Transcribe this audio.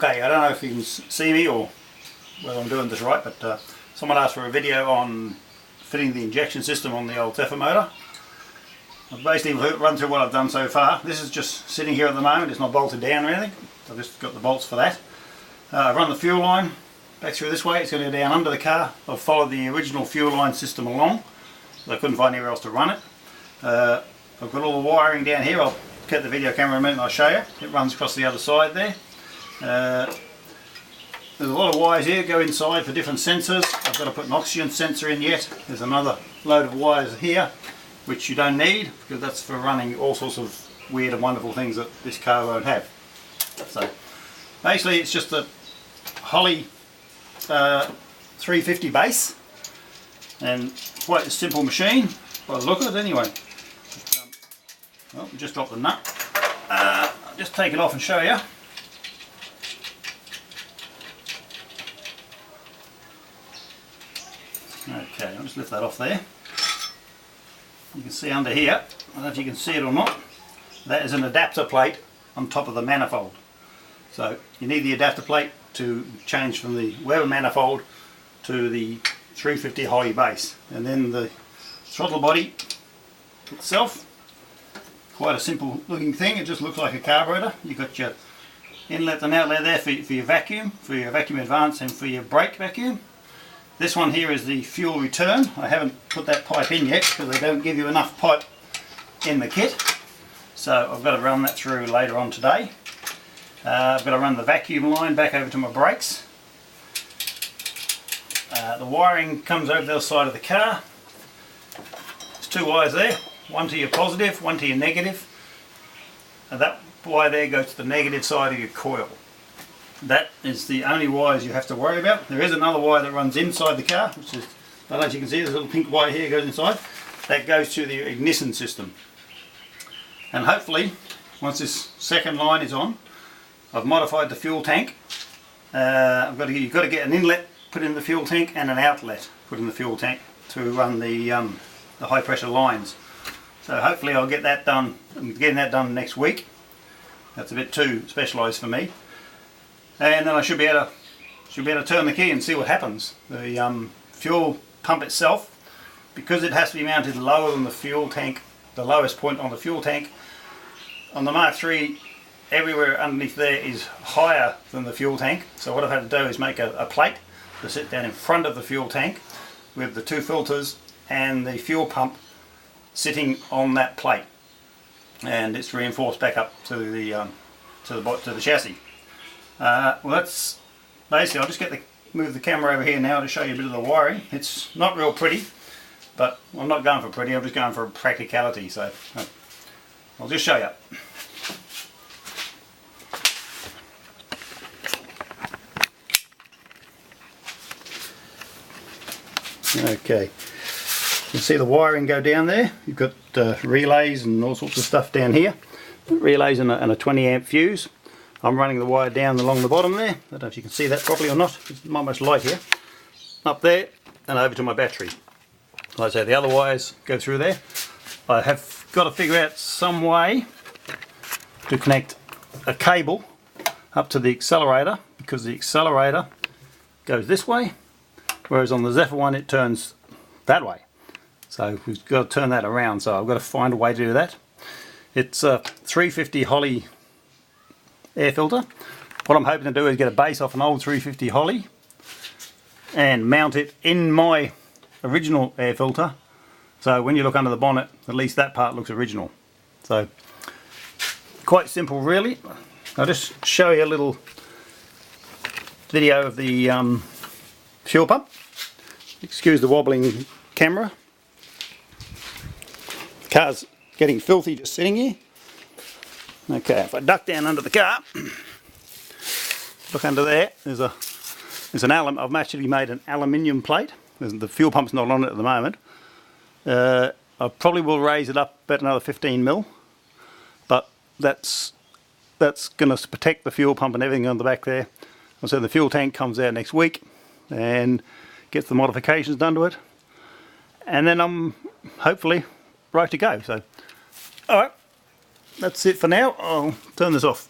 Okay, I don't know if you can see me or whether I'm doing this right, but someone asked for a video on fitting the injection system on the old Zephyr motor. I've basically run through what I've done so far. This is just sitting here at the moment, it's not bolted down or anything. I've just got the bolts for that. I've run the fuel line back through this way, it's going to go down under the car. I've followed the original fuel line system along, I couldn't find anywhere else to run it. I've got all the wiring down here. I'll get the video camera in a minute and I'll show you. It runs across the other side there. There's a lot of wires here go inside for different sensors. I've got to put an oxygen sensor in yet. There's another load of wires here which you don't need because that's for running all sorts of weird and wonderful things that this car won't have. So basically it's just a Holley 350 base and quite a simple machine by the look of it anyway. Well, just dropped the nut. I'll just take it off and show you. Okay, I'll just lift that off there. You can see under here, I don't know if you can see it or not, that is an adapter plate on top of the manifold. So you need the adapter plate to change from the Weber manifold to the 350 Holley base. And then the throttle body itself, quite a simple looking thing, it just looks like a carburetor. You've got your inlet and outlet there for your vacuum advance and for your brake vacuum. This one here is the fuel return. I haven't put that pipe in yet because they don't give you enough pipe in the kit. So I've got to run that through later on today. I've got to run the vacuum line back over to my brakes. The wiring comes over the other side of the car. There's two wires there, one to your positive, one to your negative. And that wire there goes to the negative side of your coil. That is the only wires you have to worry about. There is another wire that runs inside the car, which is, I don't know if you can see, there's a little pink wire here goes inside. That goes to the ignition system. And hopefully, once this second line is on, I've modified the fuel tank. You've got to get an inlet put in the fuel tank and an outlet put in the fuel tank to run the high pressure lines. So hopefully I'll get that done. I'm getting that done next week. That's a bit too specialised for me. And then I should be able to turn the key and see what happens. The fuel pump itself, because it has to be mounted lower than the fuel tank, the lowest point on the fuel tank, on the Mark III, everywhere underneath there is higher than the fuel tank. So what I've had to do is make a plate to sit down in front of the fuel tank with the two filters and the fuel pump sitting on that plate, and it's reinforced back up to the chassis. Well, that's basically. I'll just move the camera over here now to show you a bit of the wiring. It's not real pretty, but I'm not going for pretty. I'm just going for practicality. So I'll just show you. Okay, you can see the wiring go down there. You've got relays and all sorts of stuff down here. Relays and a 20 amp fuse. I'm running the wire down along the bottom there. I don't know if you can see that properly or not. It's not much light here. Up there and over to my battery. Like I say, the other wires go through there. I have got to figure out some way to connect a cable up to the accelerator, because the accelerator goes this way, whereas on the Zephyr one it turns that way. So we've got to turn that around, so I've got to find a way to do that. It's a 350 Holley air filter. What I'm hoping to do is get a base off an old 350 Holley and mount it in my original air filter, so when you look under the bonnet at least that part looks original. So quite simple really. I'll just show you a little video of the fuel pump. Excuse the wobbling camera. The car's getting filthy just sitting here. Okay, if I duck down under the car, look under there, there's an I've actually made an aluminium plate. The fuel pump's not on it at the moment. I probably will raise it up about another 15 mil, but that's going to protect the fuel pump and everything on the back there. So the fuel tank comes out next week and gets the modifications done to it, and then I'm hopefully right to go. So, alright. That's it for now. I'll turn this off.